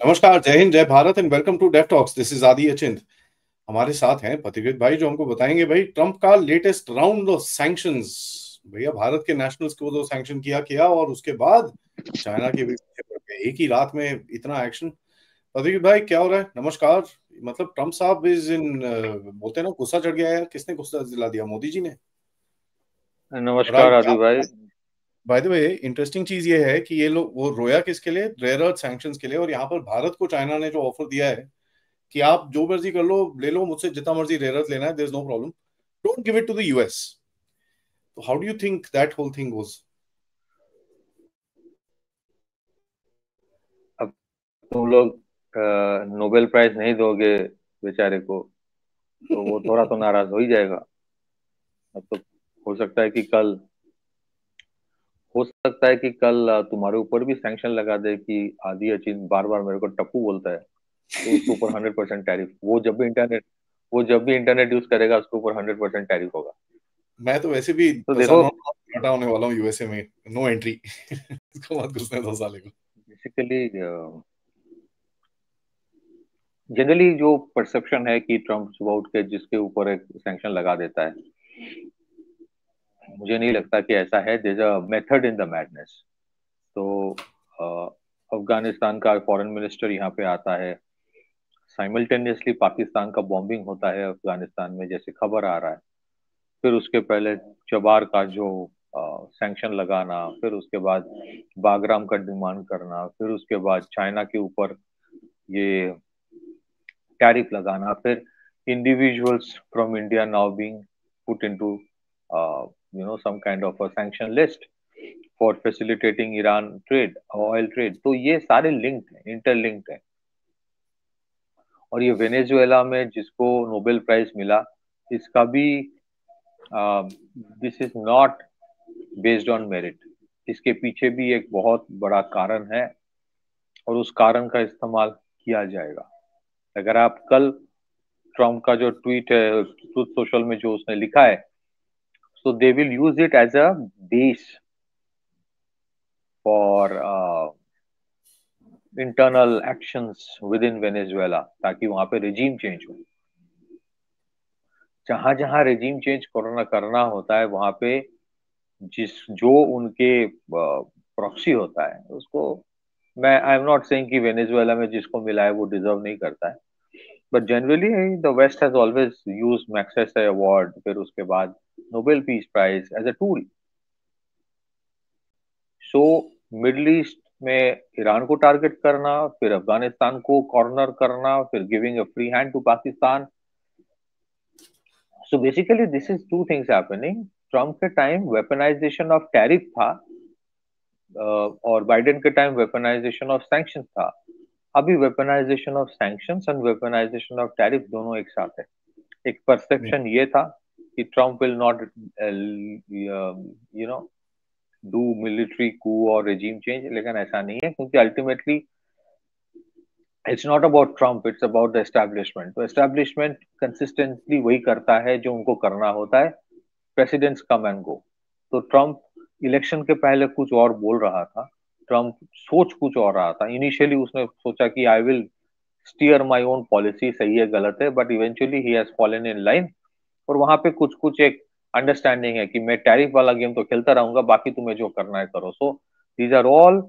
नमस्कार, जय हिंद, जय Bharat and welcome to deaf talks. This is Adi Achint. हमारे साथ हैं पथिकृत भाई जो हमको बताएंगे भाई ट्रंप का लेटेस्ट राउंड ऑफ सैंक्शंस। भैया भारत के नेशनल्स को तो सैंक्शन किया किया और उसके बाद चाइना के भी पीछे पड़ गए। एक ही रात में इतना एक्शन। पथिकृत भाई क्या हो रहा है? नमस्कार। मतलब ट्रंप साहब इज इन बोलते हैं ना, गुस्सा चढ़ गया है। किसने गुस्सा दिला दिया? मोदी जी ने। और नमस्कार आदि भाई। बाय द वे इंटरेस्टिंग चीज ये है कि ये लोग वो रोया किसके लिए? रेयर अर्थ सैंक्शंस के लिए। और यहाँ पर भारत को चाइना ने जो ऑफर दिया है कि आप जो मर्जी कर लो, ले लो मुझसे जितना मर्जी रेयर अर्थ लेना है, there is no problem, don't give it to the US. So how do you think that whole thing goes? अब तुम लोग नोबेल प्राइज नहीं दोगे बेचारे को, तो वो थोड़ा तो नाराज हो ही जाएगा। अब तो हो सकता है कि कल हो सकता है कि कल तुम्हारे ऊपर भी सैंक्शन लगा दे कि आदि अचिन बार बार मेरे को टप्पू बोलता है, तो उसके ऊपर 100% टैरिफ। वो जब भी इंटरनेट यूज करेगा उसके ऊपर 100% टैरिफ होगा। मैं तो वैसे भी तो देखो, फसाना हटा होने वाला हूँ यूएसए में। No entry. इसको मत घुसने दो साले को। बेसिकली जनरली जो परसेप्शन है कि ट्रम्प सुबह उठ के जिसके ऊपर एक सैंक्शन लगा देता है, मुझे नहीं लगता कि ऐसा है। There is a method in the madness. तो अफगानिस्तान का फॉरेन मिनिस्टर यहाँ पे आता है, साइमल्टेनियसली पाकिस्तान का बॉम्बिंग होता है अफगानिस्तान में, जैसे खबर आ रहा है। फिर उसके पहले चबार का जो सैंक्शन लगाना, फिर उसके बाद बागराम का डिमांड करना, फिर उसके बाद चाइना के ऊपर ये टैरिफ लगाना, फिर individuals from India now being put into some kind of a sanction list for facilitating Iran trade, oil trade. तो ये सारे लिंक्ड हैं, इंटरलिंक्ड हैं। और ये वेनेजुएला में जिसको नोबेल प्राइज मिला, इसका भी this is not based on merit. इसके पीछे भी एक बहुत बड़ा कारण है और उस कारण का इस्तेमाल किया जाएगा। अगर आप कल ट्रम्प का जो ट्वीट है ट्रूथ सोशल में जो उसने लिखा है, so they will use it as a base for internal actions within Venezuela, ताकि वहां पे रिजीम चेंज हो। जहां जहां रेजिम चेंज करना करना होता है वहां पे जिस जो उनके प्रॉक्सी होता है उसको, मैं आई एम नॉट सेइंग कि वेनेजुएला में जिसको मिला है वो डिजर्व नहीं करता है, but generally the west has always used Magsaysay award, फिर उसके बाद Nobel peace prize as a tool. So middle east में ईरान को टारगेट करना, फिर अफगानिस्तान को कॉर्नर करना, फिर giving a free hand to Pakistan. So basically this is two things happening. Trump के टाइम वेपनाइजेशन ऑफ टैरिफ था, और बाइडेन के टाइम वेपनाइजेशन ऑफ सैंक्शन था। अभी weaponization of sanctions and weaponization of tariff दोनों एक साथ है। एक परसेप्शन ये था कि Trump will not you know do military coup और रेजिम चेंज, लेकिन ऐसा नहीं है, क्योंकि ultimately it's not about Trump, it's about the establishment. तो एस्टैब्लिशमेंट कंसिस्टेंटली वही करता है जो उनको करना होता है। Presidents come and go. तो ट्रम्प इलेक्शन के पहले कुछ और बोल रहा था, ट्रम्प सोच कुछ और रहा था। इनिशियली उसने सोचा कि I will steer my own policy, सही है गलत है, but eventually he has fallen in line. और वहां पे कुछ कुछ एक अंडरस्टैंडिंग है कि मैं टैरिफ वाला गेम तो खेलता रहूंगा, बाकी तुम्हें जो करना है करो। सो दीज आर ऑल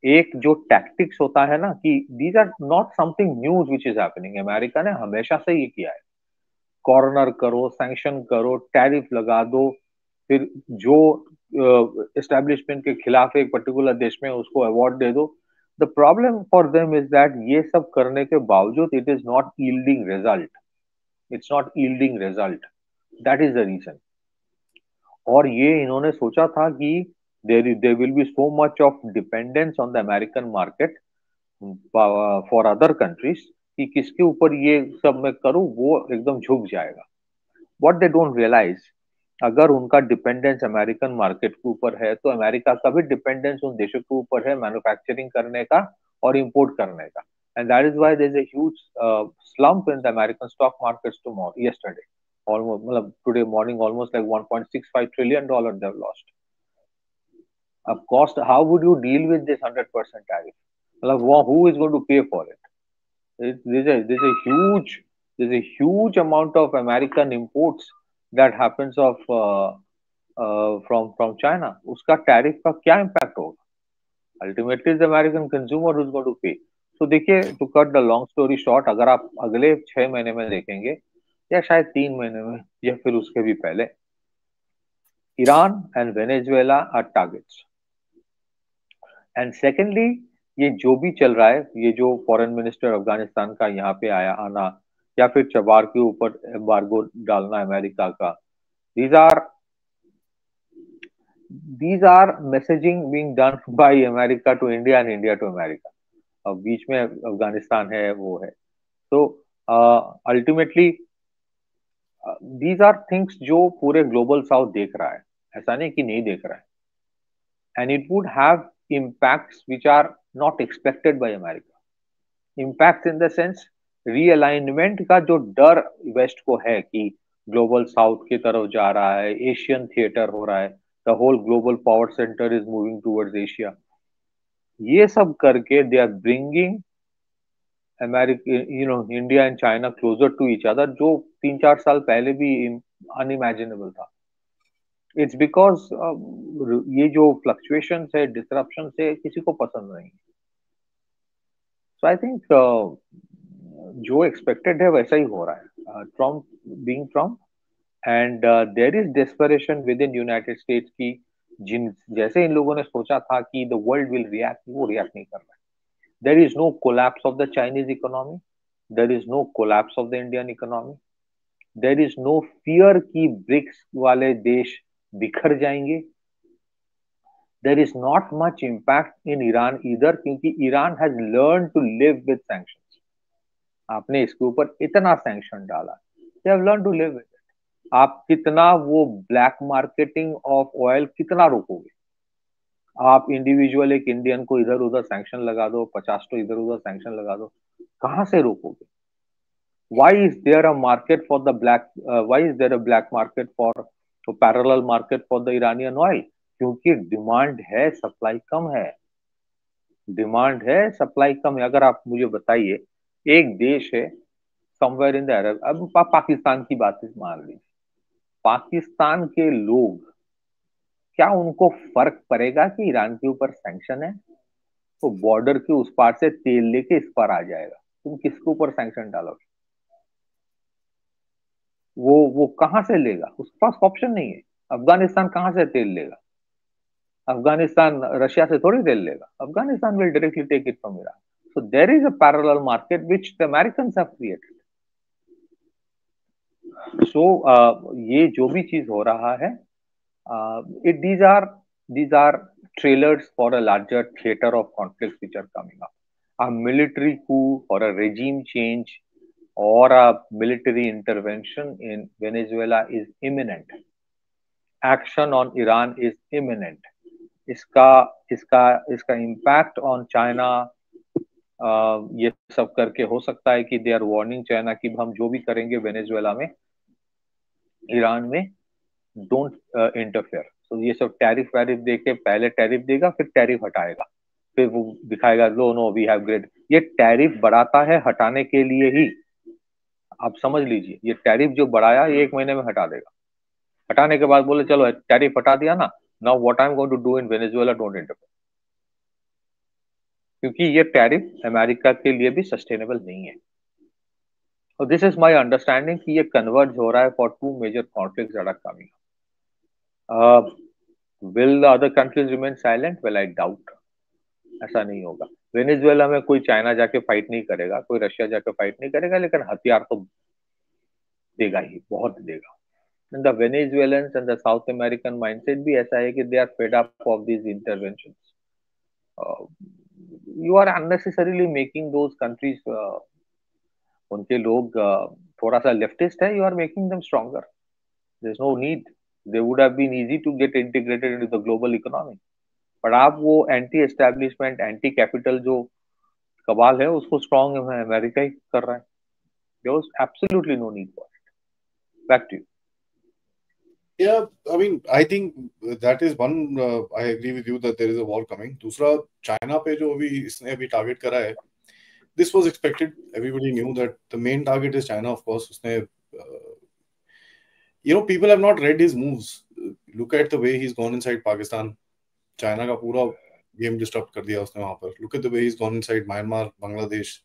एक जो टैक्टिक्स होता है ना, कि these are not something news which is happening. America ने हमेशा से ये किया है, कॉर्नर करो, सैंक्शन करो, टैरिफ लगा दो, फिर जो एस्टेब्लिशमेंट के खिलाफ एक पर्टिकुलर देश में उसको अवार्ड दे दो। The problem for them is that ये सब करने के बावजूद it is not yielding result, it's not yielding result. That is the reason. और ये इन्होंने सोचा था कि there will be so much of dependence on the American market for other countries, कि किसके ऊपर ये सब मैं करूं वो एकदम झुक जाएगा। व्हाट दे डोंट रियलाइज, अगर उनका डिपेंडेंस अमेरिकन मार्केट के ऊपर है तो अमेरिका का भी डिपेंडेंस उन देशों के ऊपर है मैन्युफैक्चरिंग करने का और इंपोर्ट करने का। And that is why there is a huge slump in the American stock markets tomorrow, yesterday. Almost, मतलब today morning, almost like $1.65 trillion they've lost. Of cost, how would you deal with this 100% tariff? मतलब who is going to pay for it? There's a huge amount of American imports that happens of from China. उसका tariff का क्या impact होगा? Ultimately, it's the American consumer who's going to pay. So देखिए, to cut the long story short, अगर आप अगले 6 महीने में देखेंगे या शायद 3 महीने में या फिर उसके भी पहले, Iran and Venezuela are targets. And secondly, ये जो भी चल रहा है, ये जो फॉरेन मिनिस्टर अफगानिस्तान का यहाँ पे आना या फिर चबार के ऊपर एम्बार्गो डालना अमेरिका का, these are messaging being done by America to India and India to America. अब बीच में अफगानिस्तान है, वो है. So ultimately these are things जो पूरे ग्लोबल साउथ देख रहा है, ऐसा नहीं कि नहीं देख रहा है. And it would have impacts which are not expected by America. Impacts in the sense realignment का जो डर वेस्ट को है कि ग्लोबल साउथ की तरफ जा रहा है, एशियन थिएटर हो रहा है, the whole global power centre is moving towards Asia. ये सब करके they are bringing America, India and China closer to each other, जो 3-4 साल पहले भी अनइमेजिनेबल था. इट्स बिकॉज ये जो फ्लक्चुएशन है, डिसरप्शन है, किसी को पसंद नहीं. सो आई थिंक जो एक्सपेक्टेड है वैसा ही हो रहा है. Trump being Trump, and there is desperation within United States की जैसे इन लोगों ने सोचा था कि द वर्ल्ड विल रिएक्ट, वो रिएक्ट नहीं कर रहा है. There is no collapse of the Chinese economy, there is no collapse of the Indian economy, there is no fear कि ब्रिक्स वाले देश बिखर जाएंगे. There is not much impact in Iran either, क्योंकि Iran has learned to live with sanctions. आपने इसके ऊपर इतना सैंक्शन डाला, they have learned to live with it. आप कितना वो ब्लैक मार्केटिंग ऑफ ऑयल कितना रोकोगे? आप इंडिविजुअल एक इंडियन को इधर उधर सैंक्शन लगा दो, 50 तो इधर उधर सैंक्शन लगा दो, कहां से रोकोगे? Why is there a market for the black? Why is there a black market for a parallel market for the Iranian oil? क्योंकि डिमांड है, सप्लाई कम है. डिमांड है, सप्लाई कम है. अगर आप मुझे बताइए, एक देश है समवेयर इन द अरब, अब पाकिस्तान की बात मान लीजिए, पाकिस्तान के लोग, क्या उनको फर्क पड़ेगा कि ईरान के ऊपर सैंक्शन है? तो बॉर्डर के उस पार से तेल लेके इस पार आ जाएगा. तुम किसके ऊपर सैंक्शन डालोगे? वो कहां से लेगा? उसके पास ऑप्शन नहीं है. अफगानिस्तान कहां से तेल लेगा? अफगानिस्तान रशिया से थोड़ी तेल लेगा. Afghanistan will directly take it from Iran. So there is a parallel market which the Americans have created. So ये जो भी चीज हो रहा है, these are trailers for a larger theater of conflicts which are coming up. A military coup or a regime change or a military intervention in Venezuela is imminent. Action on Iran is imminent. इसका impact on China, ये सब करके हो सकता है कि they are warning China कि हम जो भी करेंगे वेनेजुएला में, ईरान में, डोंट इंटरफेयर. तो ये सब टैरिफ वैरिफ देके, पहले टैरिफ देगा, फिर टैरिफ हटाएगा, फिर वो दिखाएगा नो वी हैव ग्रेड. ये टैरिफ बढ़ाता है हटाने के लिए ही. आप समझ लीजिए, ये टैरिफ जो बढ़ाया, ये 1 महीने में हटा देगा. हटाने के बाद बोले चलो टैरिफ हटा दिया ना, now what I'm going to do in Venezuela, don't interfere. क्योंकि ये टैरिफ अमेरिका के लिए भी सस्टेनेबल नहीं है. So this is my understanding कि ये कन्वर्ज हो रहा है for 2 major conflicts that are coming up. Will the other countries remain silent? Well, I doubt. ऐसा नहीं होगा. वेनेजुएला में कोई चाइना जाके फाइट नहीं करेगा, कोई रशिया जाके फाइट नहीं करेगा, लेकिन हथियार तो देगा ही, बहुत देगा. And the Venezuelans and the South American mindset भी ऐसा है कि they are fed up of these interventions. You are unnecessarily making those countries, उनके लोग थोड़ा सा लेफ्टिस्ट है, you are making them stronger. There's no need. They would have been easy to get integrated into the global economy. पर आप वो anti establishment, anti capital जो कबाल है, उसको स्ट्रॉन्ग अमेरिका ही कर रहा है. There was absolutely no need for it. Back to you. Yeah, I mean, I think that is one. I agree with you that there is a war coming. दूसरा, China पे जो अभी इसने अभी target करा है, this was expected. Everybody knew that the main target is China, of course. उसने, people have not read his moves. Look at the way he's gone inside Pakistan. China का पूरा गेम डिस्टर्ब कर दिया उसने वहां पर. Look at the way he's gone inside Myanmar, Bangladesh,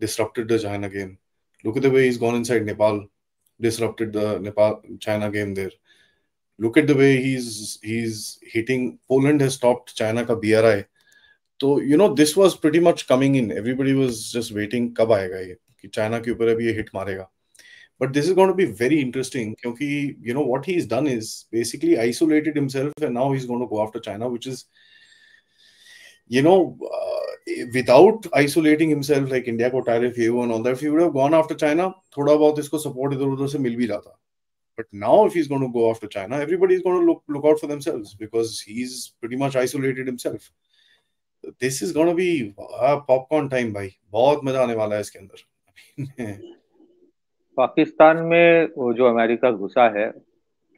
disrupted the China game. Look at the way he's gone inside Nepal, disrupted the Nepal China game there. Look at the way he's hitting. Poland has stopped China का BRI. तो this was pretty much coming in. Everybody was just waiting कब आएगा ये कि China के ऊपर अभी ये हिट मारेगा. But this is going to be very interesting क्योंकि what he's done is basically isolated himself and now he's going to go after China, which is without isolating himself like India को tariff ये वो and all that, if he would have gone after China, थोड़ा बहुत इसको support इधर उधर से मिल भी जाता. But now, if he's going to go after China, everybody is going to look out for themselves because he's pretty much isolated himself. This is going to be popcorn time, भाई. बहुत मजा आने वाला है इसके अंदर. पाकिस्तान में वो जो अमेरिका घुसा है,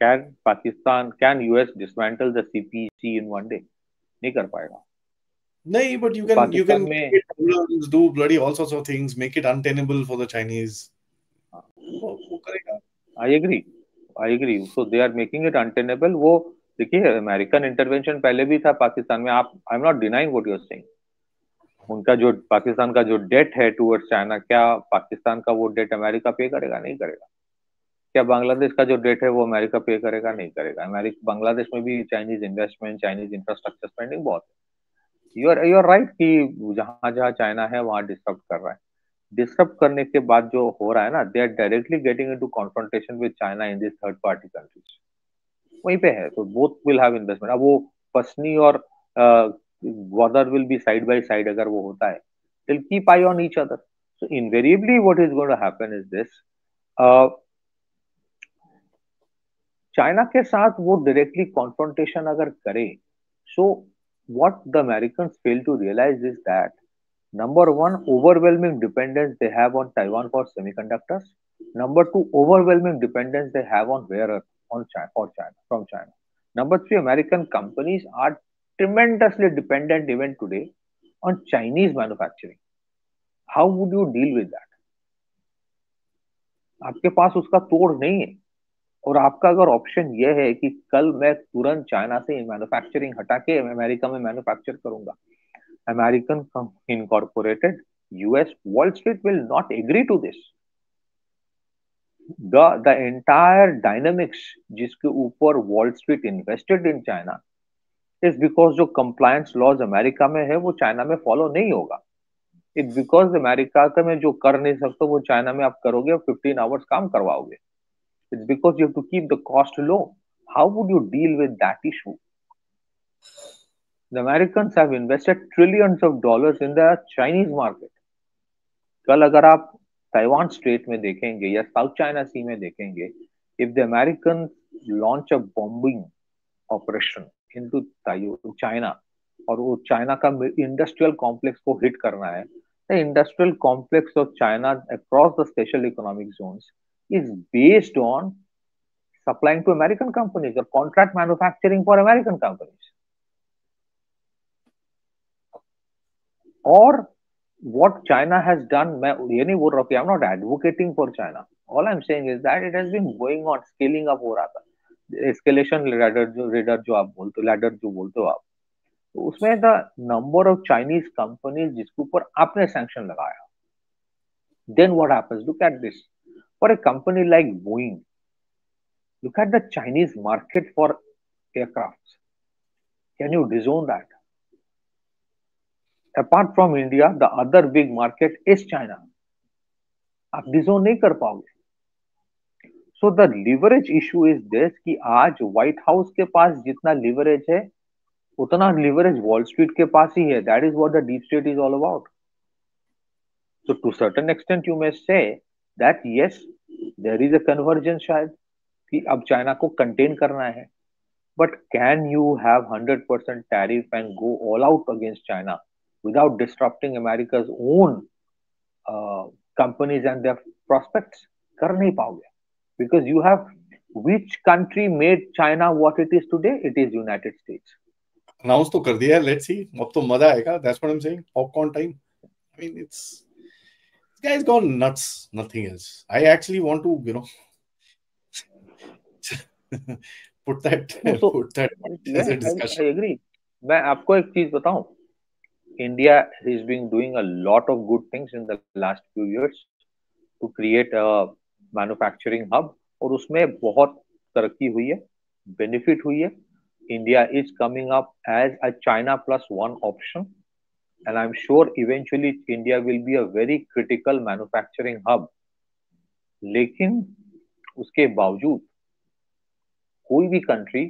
can US dismantle the CPC in one day? नहीं कर पाएगा. नहीं, but you can create problems, do bloody all sorts of things, make it untenable for the Chinese. वो करेगा. I agree. So they are making it untenable. वो देखिए, American intervention पहले भी था पाकिस्तान में. I am not denying what you are saying. उनका जो पाकिस्तान का जो डेट है टुवर्ड्स चाइना, क्या पाकिस्तान का वो डेट अमेरिका पे करेगा? नहीं करेगा. क्या बांग्लादेश का जो डेट है वो अमेरिका पे करेगा? नहीं करेगा. बांग्लादेश में भी Chinese investment, Chinese infrastructure spending बहुत है. यू आर राइट कि जहां जहां चाइना है वहां डिस्टर्ब कर रहा है. डिस्टर्ब करने के बाद जो हो रहा है ना, they are directly getting into confrontation with China in this third party countries. वहीं पे है, तो बोथ विल हैव इन्वेस्टमेंट. अब वो पसनी और Gwadar will be side by side. अगर वो होता है, they'll keep eye on each other. So invariably what is going to happen is this. China के साथ वो डायरेक्टली कॉन्फ्रंटेशन अगर करे, so what the Americans fail to realize is that number one, overwhelming dependence they have on Taiwan for semiconductors. Number two, overwhelming dependence they have on rare earth from China. Number three, American companies are tremendously dependent even today on Chinese manufacturing. How would you deal with that? आपके पास उसका तोड़ नहीं है. और आपका अगर option यह है कि कल मैं तुरंत चाइना से मैन्युफैक्चरिंग हटा के अमेरिका में मैन्युफैक्चर करूंगा, American incorporated, US, Wall Street will not agree to this. The entire dynamics जिसके ऊपर Wall Street invested in China is because जो कंप्लायंस लॉज अमेरिका में है वो चाइना में फॉलो नहीं होगा. इट्स बिकॉज अमेरिका में जो कर नहीं सकते वो चाइना में आप करोगे और 15 आवर्स काम करवाओगे. It's because you have to keep the cost low. How would you deal with that issue? The Americans have invested trillions of dollars in the Chinese market. कल अगर आप ताइवान स्ट्रेट में देखेंगे या साउथ चाइना सी में देखेंगे, if the Americans launch a bombing operation into China और वो चाइना का इंडस्ट्रियल कॉम्प्लेक्स को हिट करना है, the industrial complex of China across the special economic zones is based on supplying to American companies or contract manufacturing for American companies. Or what China has done, I'm not advocating for China. All I'm saying is that it has been going on, scaling up हो रहा था. Escalation ladder जो आप बोलते हो, ladder जो बोलते हो आप, तो उसमें the number of Chinese companies जिसके ऊपर आपने sanction लगाया. Then what happens? Look at this. For a company like Boeing, look at the Chinese market for aircrafts. Can you disown that? Apart from India, the other big market is China. आप disowned नहीं कर पाओगे. So the leverage issue is this कि आज white house के पास जितना leverage है उतना leverage वॉल स्ट्रीट के पास ही है. That is what the deep state is all about. So to certain extent you may say that yes, there is a convergence शायद कि अब चाइना को कंटेन करना है. But can you have 100% tariff and go all out against China without disrupting America's own companies and their prospects? कर नहीं पाओगे. Because you have Which country made China what it is today? It is United States. Announce तो कर दिया है, let's see, अब तो मजा आएगा, that's what I am saying, popcorn time. I mean it's, this guy's gone nuts, nothing else. I actually want to, put that No, so put that as yeah, a discussion. I agree. मैं आपको एक चीज बताऊं, India has been doing a lot of good things in the last few years to create a manufacturing hub, और उसमें बहुत तरक्की हुई है, बेनिफिट हुई है. India is coming up as a China plus one option, and I'm sure eventually India will be a very critical manufacturing hub. लेकिन उसके बावजूद कोई भी कंट्री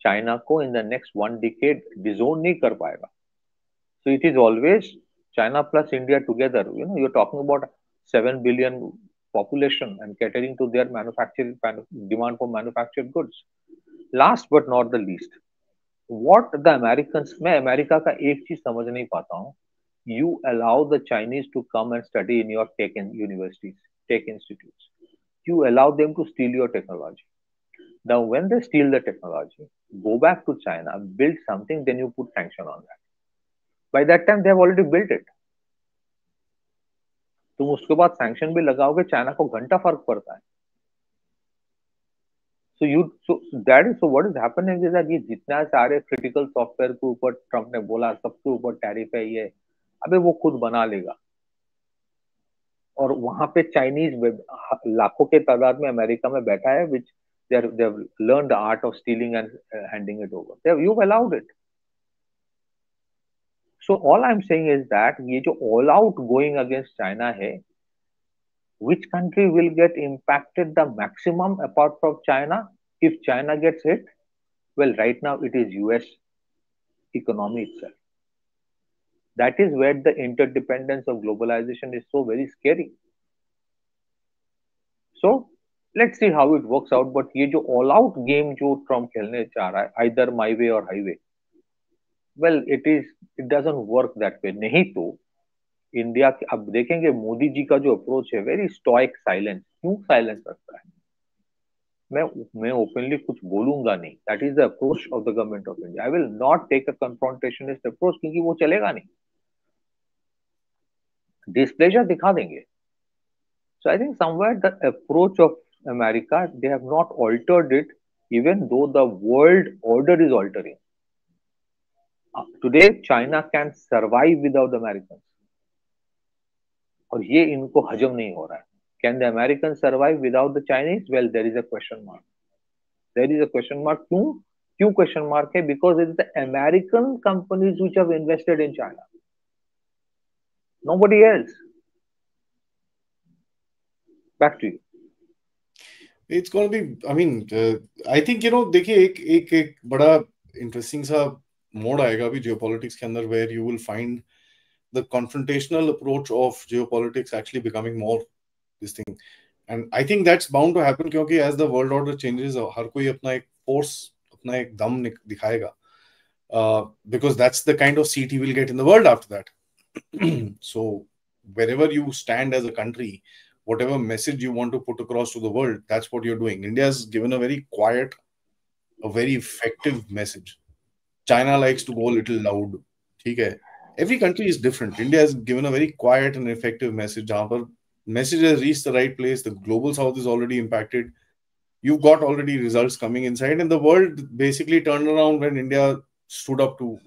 चाइना को in the next one decade disowned नहीं कर पाएगा. So it is always China plus India together. You're talking about 7 billion population and catering to their manufacturing demand for manufactured goods. Last but not the least, what the Americans, मैं America का एक चीज समझ नहीं पाता हूँ. You allow the Chinese to come and study in your tech universities, tech institutes. You allow them to steal your technology. Now, when they steal the technology, go back to China, build something, then you put sanction on that. By that time, they have already built it. तुम उसके बाद sanction भी लगाओगे, China को घंटा फर्क पड़ता है. So what is happening is that ये जितना सारे क्रिटिकल सॉफ्टवेयर के ऊपर ट्रम्प ने बोला सबके ऊपर टैरिफ है, ये अबे वो खुद बना लेगा. और वहां पे चाइनीज लाखों के तादाद में अमेरिका में बैठा है, which they have learned the art of stealing and handing it over. You've allowed it. So all I'm saying is that ये जो all out going against China है, which country will get impacted the maximum apart from China if China gets hit? Well, right now it is US economy itself. That is where the interdependence of globalization is so very scary. So let's see how it works out. But ये जो all out game जो Trump खेलने चाह रहा है, either my way or highway, well, it doesn't work that way. नहीं तो India के अब देखेंगे मोदी जी का जो अप्रोच है, वेरी स्टॉइक साइलेंस. क्यों साइलेंस रखता है? मैं ओपनली कुछ बोलूंगा नहीं. That is the approach of the government of India. I will not take a confrontationist approach, क्योंकि वो चलेगा नहीं. डिस्प्लेजर दिखा देंगे. So I think somewhere the approach of America, they have not altered it, even though the world order is altering. Today China can survive without American, और ये इनको हजम नहीं हो रहा है. Can the Americans survive without the Chinese? Well, there is a question mark. There is a question mark. क्यों question mark है? Because it is the American companies which have invested in China. Nobody else. Back to you. It's going to be, I mean, I think, देखिए एक बड़ा interesting सा mode आएगा अभी geopolitics के अंदर, where you will find the confrontational approach of geopolitics actually becoming more this thing. And I think that's bound to happen, क्योंकि as the world order changes, हर कोई अपना एक force, अपना एक दम दिखाएगा, because that's the kind of seat he will get in the world after that. So wherever you stand as a country, whatever message you want to put across to the world, that's what you're doing. India has given a very quiet, a very effective message. China likes to go a little loud. ठीक है, every country is different. India has given a very quiet and effective message. जहाँ पर message has reached the right place, the global south is already impacted. You've got already results coming inside, and the world basically turned around when India stood up to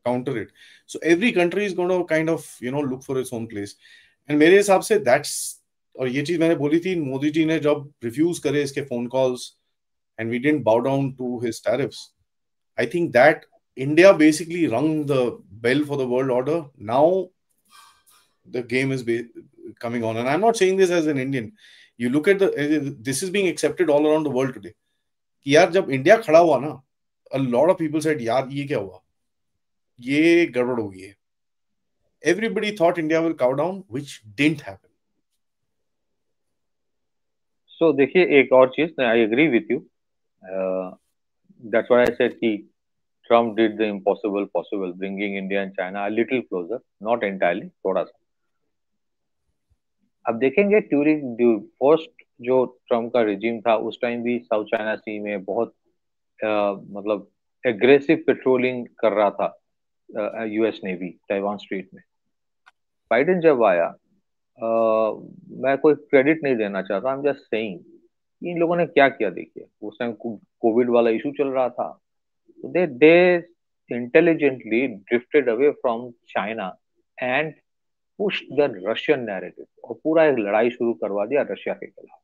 counter it. So every country is going to kind of look for its own place. And मेरे हिसाब से that's, और ये चीज मैंने बोली थी, मोदी जी ने जब रिफ्यूज करे इसके phone calls and we didn't bow down to his tariffs, I think that India basically rung the bell for the world order. Now the game is coming on, and I'm not saying this as an Indian. You look at this is being accepted all around the world today. कि यार जब India खड़ा हुआ ना, a lot of people said यार ये क्या हुआ, ये गड़बड़ हो गई है. Everybody thought India will cow down, which didn't happen. So देखिए एक और चीज, I agree with you. That's why I said कि Trump did the impossible possible, bringing India and China a little closer, not entirely, थोड़ा सा. अब देखेंगे during the first जो ट्रम्प का रिजीम था उस टाइम भी साउथ चाइना सी में बहुत मतलब एग्रेसिव पेट्रोलिंग कर रहा था यूएस नेवी ताइवान स्ट्रीट में। बाइडेन जब आया, मैं कोई क्रेडिट नहीं देना चाहता, I am just saying in लोगों ने क्या किया। देखिए उस टाइम कोविड वाला इशू चल रहा था, तो they intelligently drifted away from China and pushed the Russian narrative, और पूरा एक लड़ाई शुरू करवा दिया रशिया के खिलाफ।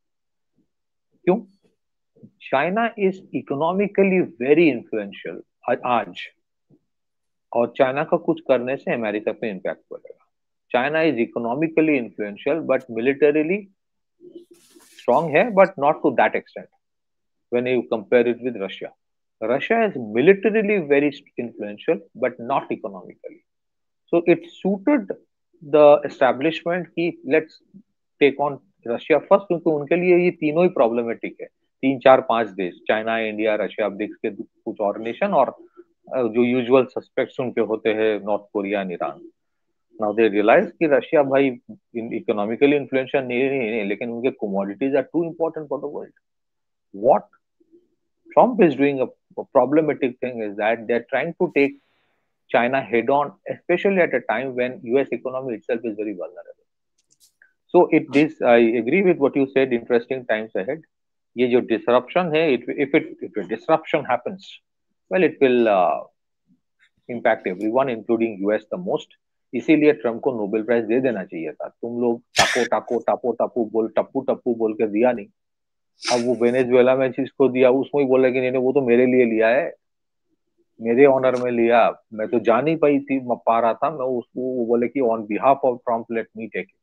क्यों? China is economically very influential आज, और चाइना का कुछ करने से अमेरिका पे इम्पैक्ट पड़ेगा। China is economically influential but militarily strong है, but not to that extent when you compare it with Russia. Russia is militarily very influential, but not economically. So it suited the establishment कि let's take on Russia first, क्योंकि उनके लिए ये तीनों ही problematic है। 3 4 5 देश, China, India, Russia, BRICS के कुछ और नेशन, और जो यूजुअल सस्पेक्ट्स उनके होते हैं North Korea, Iran. Now they realise कि रशिया भाई इकोनॉमिकली इन्फ्लुएंशियल नहीं, लेकिन उनके commodities are too important for the world. What Trump is doing a problematic thing is that they're trying to take China head on, especially at a time when US economy itself is very vulnerable. So I agree with what you said, interesting times ahead. ये जो disruption है, if a disruption happens, well, it will impact everyone, including US the most. इसीलिए Trump को Nobel prize दे देना चाहिए था। तुम लोग टप्पू टप्पू बोल के दिया नहीं। अब वो वेनेजुएला में जिसको दिया उसमें ही बोला कि नहीं, वो तो मेरे लिए लिया है, मेरे ऑनर में लिया, मैं तो जान ही पा रहा था, मैं उसको वो बोले कि on behalf of Trump let me take it.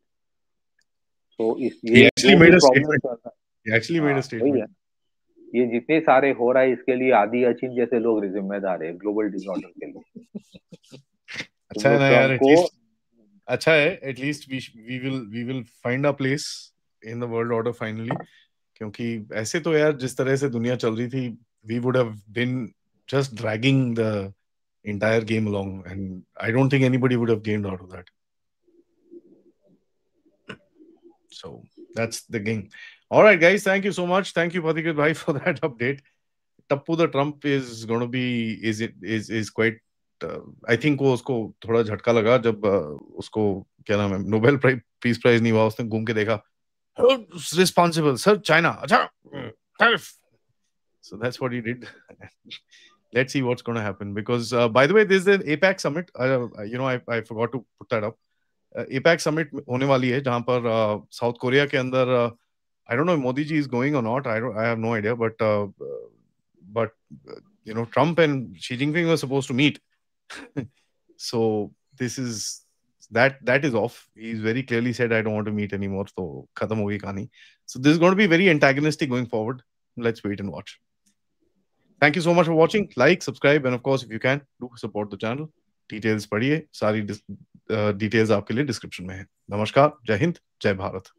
तो इस ये जो भी प्रॉब्लम वही है, ये जितने सारे हो रहा है इसके लिए आदि अचिन जैसे लोग जिम्मेदार है ग्लोबल डिसऑर्डर के लिए। अच्छा है ना यार, अच्छा है, at least we will find a place in the world order finally. क्योंकि ऐसे तो यार जिस तरह से दुनिया चल रही थी, we would have been just dragging the entire game along, and I don't think anybody would have gained out of that. So that's the game. All right, guys, thank you so much. Thank you, Pathikrit bhai, for that update. Tappu the Trump is going to be is quite I think वो उसको थोड़ा झटका लगा जब उसको क्या नाम है, नोबेल पीस प्राइज नहीं हुआ, उसने घूम के देखा, responsible sir, China, अच्छा, so that's what he did. Let's see what's going to happen, because by the way, this is an APEC summit. I forgot to put that up. APEC summit होने वाली है जहां पर south Korea के अंदर I don't know if Modi ji is going or not. I have no idea, but Trump and Xi Jinping were supposed to meet. So this is that is off. He's very clearly said, I don't want to meet anymore. So khatam ho gayi kahani. So this is going to be very antagonistic going forward. Let's wait and watch. Thank you so much for watching. Like, subscribe, and of course, if you can, do support the channel. Details पढ़िए, सारी details आपके लिए description में है. नमस्कार, जय हिंद, जय भारत.